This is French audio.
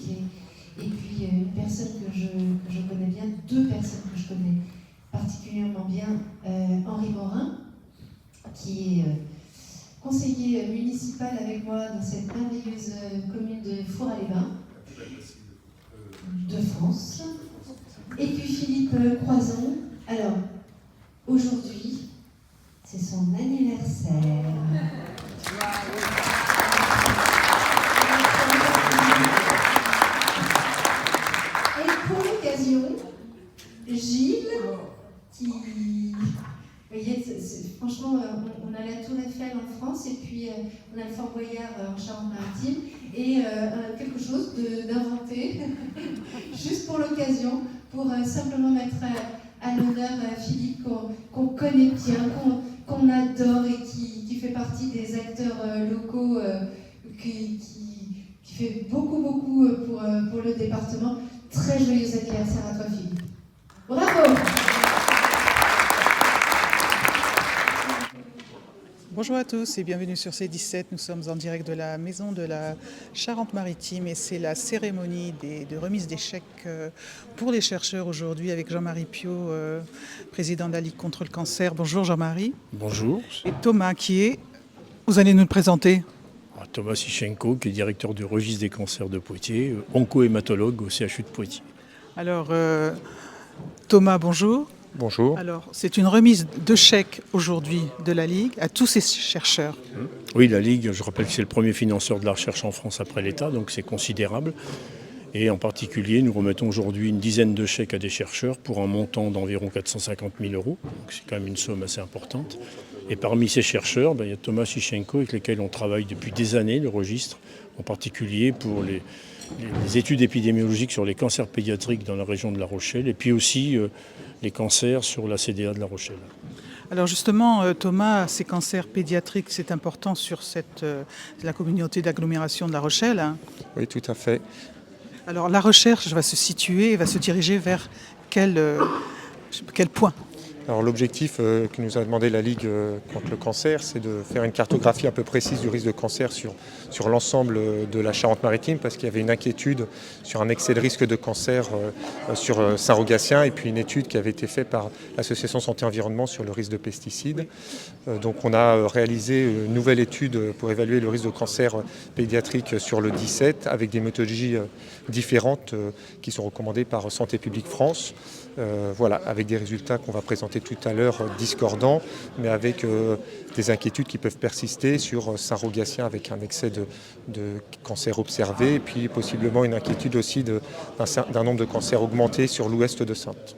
Poitiers. Et puis une personne que je connais bien, deux personnes que je connais particulièrement bien, Henri Morin, qui est conseiller municipal avec moi dans cette merveilleuse commune de Four-à-les-Bains, de France. Et puis Philippe Croison. Alors, aujourd'hui, c'est son anniversaire. Et pour l'occasion, Gilles, qui... Vous voyez, franchement, on a la Tour Eiffel en France et puis on a le Fort Boyard en Charente-Maritime et quelque chose d'inventé, juste pour l'occasion, pour simplement mettre à l'honneur Philippe qu'on connaît bien, qu'on adore et qui fait partie des acteurs locaux, qui fait beaucoup pour le département. Très joyeux anniversaire à toi, Philippe. Bravo! Bonjour à tous et bienvenue sur C17. Nous sommes en direct de la maison de la Charente-Maritime et c'est la cérémonie de remise des chèques pour les chercheurs aujourd'hui avec Jean-Marie Piot, président de la Ligue contre le cancer. Bonjour Jean-Marie. Bonjour. Et Thomas qui est... Vous allez nous le présenter. Thomas Sichenko qui est directeur du registre des cancers de Poitiers, onco-hématologue au CHU de Poitiers. Alors Thomas, bonjour. Bonjour. Alors, c'est une remise de chèques aujourd'hui de la Ligue à tous ces chercheurs. Oui, la Ligue, je rappelle que c'est le premier financeur de la recherche en France après l'État, donc c'est considérable. Et en particulier, nous remettons aujourd'hui une dizaine de chèques à des chercheurs pour un montant d'environ 450 000 €. Donc c'est quand même une somme assez importante. Et parmi ces chercheurs, il y a Thomas Sichenko avec lesquels on travaille depuis des années, le registre, en particulier pour les études épidémiologiques sur les cancers pédiatriques dans la région de La Rochelle et puis aussi les cancers sur la CDA de La Rochelle. Alors justement, Thomas, ces cancers pédiatriques, c'est important sur la communauté d'agglomération de La Rochelle. Hein. Oui, tout à fait. Alors la recherche va se situer, va se diriger vers quel point ? Alors l'objectif que nous a demandé la Ligue contre le cancer, c'est de faire une cartographie un peu précise du risque de cancer sur l'ensemble de la Charente-Maritime, parce qu'il y avait une inquiétude sur un excès de risque de cancer sur Saint-Rogatien, et puis une étude qui avait été faite par l'association Santé Environnement sur le risque de pesticides. Donc on a réalisé une nouvelle étude pour évaluer le risque de cancer pédiatrique sur le 17, avec des méthodologies différentes qui sont recommandées par Santé publique France. Voilà, avec des résultats qu'on va présenter tout à l'heure discordants, mais avec des inquiétudes qui peuvent persister sur Saint-Rogatien avec un excès de cancer observé, et puis possiblement une inquiétude aussi d'un nombre de cancers augmenté sur l'ouest de Saintes.